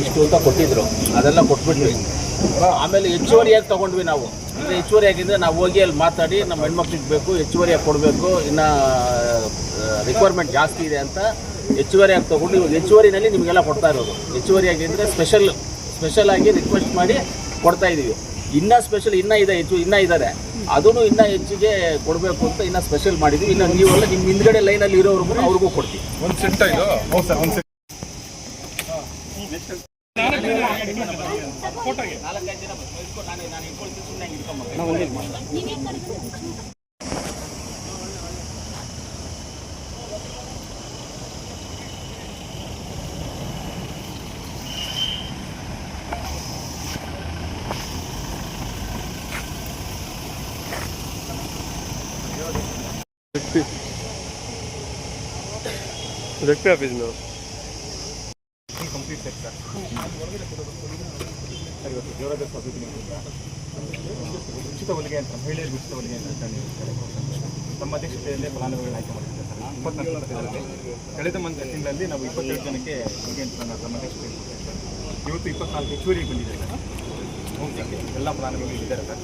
ಇಷ್ಟು ಅಂತ ಕೊಟ್ಟಿದ್ರು, ಅದೆಲ್ಲ ಕೊಟ್ಬಿಟ್ವಿ. ಆಮೇಲೆ ಹೆಚ್ಚುವರಿಯಾಗಿ ತೊಗೊಂಡ್ವಿ ನಾವು. ಅಂದರೆ ಹೆಚ್ಚುವರಿಯಾಗಿದ್ದರೆ ನಾವು ಹೋಗಿ ಅಲ್ಲಿ ಮಾತಾಡಿ ನಮ್ಮ ಹೆಣ್ಮಕ್ಳಿಗೆ ಬೇಕು ಹೆಚ್ಚುವರಿಯಾಗಿ ಕೊಡಬೇಕು, ಇನ್ನು ರಿಕ್ವೈರ್ಮೆಂಟ್ ಜಾಸ್ತಿ ಇದೆ ಅಂತ ಹೆಚ್ಚುವರಿಯಾಗಿ ತೊಗೊಂಡು ಇವಾಗ ಹೆಚ್ಚುವರಿನಲ್ಲಿ ನಿಮಗೆಲ್ಲ ಕೊಡ್ತಾ ಇರೋದು. ಹೆಚ್ಚುವರಿಯಾಗಿದ್ದರೆ ಸ್ಪೆಷಲ್ ಆಗಿ ರಿಕ್ವೆಸ್ಟ್ ಮಾಡಿ ಕೊಡ್ತಾಯಿದ್ದೀವಿ. ಇನ್ನೂ ಸ್ಪೆಷಲ್ ಇನ್ನೂ ಇದ್ದಾರೆ, ಅದೂ ಇನ್ನೂ ಹೆಚ್ಚಿಗೆ ಕೊಡಬೇಕು ಅಂತ ಇನ್ನೂ ಸ್ಪೆಷಲ್ ಮಾಡಿದ್ವಿ. ಇನ್ನು ನೀವೆಲ್ಲ ನಿಮ್ಮ ಹಿಂದ್ಗಡೆ ಲೈನಲ್ಲಿ ಇರೋರ್ಗು ಅವ್ರಿಗೂ ಕೊಡ್ತೀವಿ. ಒಂದು ಸೆಟ್ ಇದು. ಹೌದು ಸರ್, ಒಂದು ಸೆಟ್. ZP ऑफिस में ಕಂಪ್ಲೀಟ್ ಸೆಟ್ ಸರ್. ಇವತ್ತು ಜೋರಾದ ಉಚಿತ ಹೊಲಿಗೆ ಅಂತ ಮಹಿಳೆಯರಿಗೆ ಉಚಿತ ಹೊಲಿಗೆ ಅಂತ ನಮ್ಮ ಅಧ್ಯಕ್ಷತೆಯಲ್ಲೇ ಫಲಾನುಭವಿಗಳನ್ನ ಆಯ್ಕೆ ಮಾಡಿದ್ದಾರೆ ಸರ್. 24 ಕಳೆದ ತಿಂಗಳಲ್ಲಿ ನಾವು 27 ಜನಕ್ಕೆ ಹೊಲಿಗೆ ಯಂತ್ರನ ನಮ್ಮ ಅಧ್ಯಕ್ಷತೆಯಲ್ಲಿ ಕೊಟ್ಟಿದ್ದಾರೆ ಸರ್. ಇವತ್ತು 24 ಹೆಚ್ಚುವರಿಗೆ ಬಂದಿದೆ ಸರ್. ಎಲ್ಲ ಫಲಾನುಭವಿಗಳು ಇದ್ದಾರೆ ಸರ್.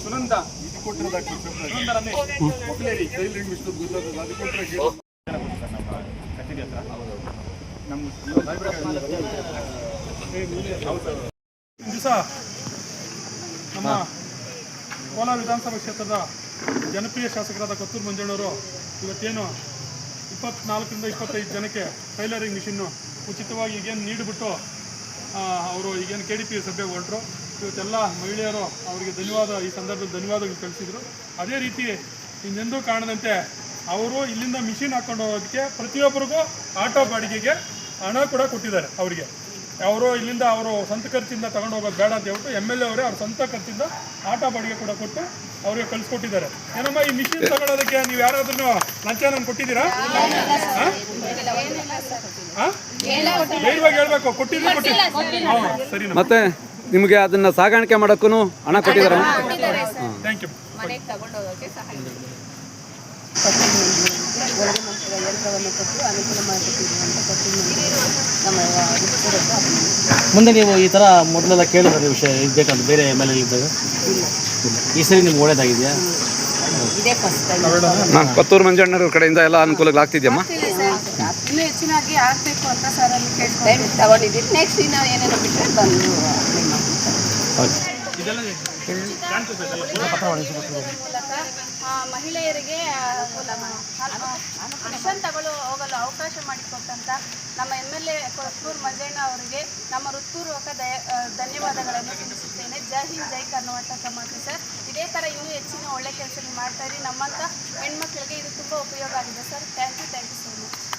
ಸುನಂದ ಇದು ಕೊಟ್ಟಿರೋದಾಗ್ತದೆ ಕಚೇರಿ ಹತ್ರ ನಮ್ಮ ದಿವಸ ನಮ್ಮ ಕೋಲಾರ ವಿಧಾನಸಭಾ ಕ್ಷೇತ್ರದ ಜನಪ್ರಿಯ ಶಾಸಕರಾದ ಕೊತ್ತೂರು ಮಂಜಣ್ಣವರು ಇವತ್ತೇನು 24ರಿಂದ 25 ಜನಕ್ಕೆ ಟೈಲರಿಂಗ್ ಮಿಷಿನ್ನು ಉಚಿತವಾಗಿ ಈಗೇನು ನೀಡಿಬಿಟ್ಟು ಅವರು ಈಗೇನು KDP ಸಭೆಗೆ ಹೊರಟರು. ಇವತ್ತೆಲ್ಲ ಮಹಿಳೆಯರು ಅವರಿಗೆ ಈ ಸಂದರ್ಭದಲ್ಲಿ ಧನ್ಯವಾದಗಳು ತಿಳಿಸಿದರು. ಅದೇ ರೀತಿ ಇನ್ನೆಂದೂ ಕಾಣದಂತೆ ಅವರು ಇಲ್ಲಿಂದ ಮಿಷಿನ್ ಹಾಕ್ಕೊಂಡು ಹೋಗೋದಕ್ಕೆ ಪ್ರತಿಯೊಬ್ಬರಿಗೂ ಆಟೋ ಬಾಡಿಗೆಗೆ ಹಣ ಕೂಡ ಕೊಟ್ಟಿದ್ದಾರೆ. ಅವರಿಗೆ ಅವರು ಇಲ್ಲಿಂದ ಅವರು ಸ್ವಂತ ಖರ್ಚಿಂದ ತಗೊಂಡು ಹೋಗೋದು ಬೇಡ ಅಂತ ಹೇಳ್ಬಿಟ್ಟು MLA ಅವರೇ ಅವ್ರ ಸ್ವಂತ ಖರ್ಚಿಂದ ಆಟೋ ಬಾಡಿಗೆ ಕೂಡ ಕೊಟ್ಟು ಅವರಿಗೆ ಕಳಿಸ್ಕೊಟ್ಟಿದ್ದಾರೆ. ಏನಮ್ಮ ಈ ಮಿಷಿನ್ ತಗೊಳ್ಳೋದಕ್ಕೆ ನೀವು ಯಾರಾದ್ರೂ ಲಂಚ ನಮ್ಗೆ ಕೊಟ್ಟಿದ್ದೀರಾ? ಧೈರ್ಯವಾಗಿ ಹೇಳ್ಬೇಕು, ಕೊಟ್ಟಿದ್ದೀರಾ? ಸರಿ. ಮತ್ತೆ ನಿಮಗೆ ಅದನ್ನ ಸಾಗಾಣಿಕೆ ಮಾಡೋಕ್ಕೂ ಹಣ ಕೊಟ್ಟಿದ್ದಾರೆ? Thank you. ಮುಂದೆ ನೀವು ಈ ಥರ ಮೊದಲೆಲ್ಲ ಕೇಳಿದ್ರೆ ವಿಷಯ ಇರಬೇಕಂತ ಬೇರೆ MLA ಇದ್ದಾಗ ಈ ಸರಿ ನಿಮ್ಗೆ ಒಳ್ಳೇದಾಗಿದೆಯಾ? ಕೊತ್ತೂರು ಮಂಜಣ್ಣವ್ರ ಕಡೆಯಿಂದ ಎಲ್ಲ ಅನುಕೂಲಗಳಾಗ್ತಿದೆಯಮ್ಮ? ಇನ್ನೂ ಹೆಚ್ಚಿನಾಗಿ ಆಗಬೇಕು ಅಂತ ಸರ್ ಅಲ್ಲಿ ಕೇಳ್ಕೊಂಡು ತಗೊಂಡಿದ್ದೀವಿ. ನೆಕ್ಸ್ಟ್ ಇನ್ನೂ ಏನೇನೋ ಬಿಟ್ಟರೆ ಬಂದು ಮಹಿಳೆಯರಿಗೆ ಮಿಷನ್ ತಗೊಳ್ಳೋ ಹೋಗಲು ಅವಕಾಶ ಮಾಡಿಕೊಟ್ಟಂತ ನಮ್ಮ MLA ಕೊತ್ತೂರು ಮಂಜಣ್ಣ ಅವರಿಗೆ ನಮ್ಮ ಹೃತ್ಪೂರ್ವಕ ಧನ್ಯವಾದಗಳನ್ನು ತಿಳಿಸುತ್ತೇನೆ. ಜೈ ಹಿಂದ್, ಜೈ ಕರ್ನಾಟಕ ಮಾತೆ ಸರ್. ಇದೇ ಥರ ಇನ್ನೂ ಹೆಚ್ಚಿನ ಒಳ್ಳೆ ಕೆಲಸ ಮಾಡ್ತಾ ಇರಿ. ನಮ್ಮಂಥ ಹೆಣ್ಮಕ್ಳಿಗೆ ಇದು ತುಂಬ ಉಪಯೋಗ ಆಗಿದೆ sir. Thank you so much.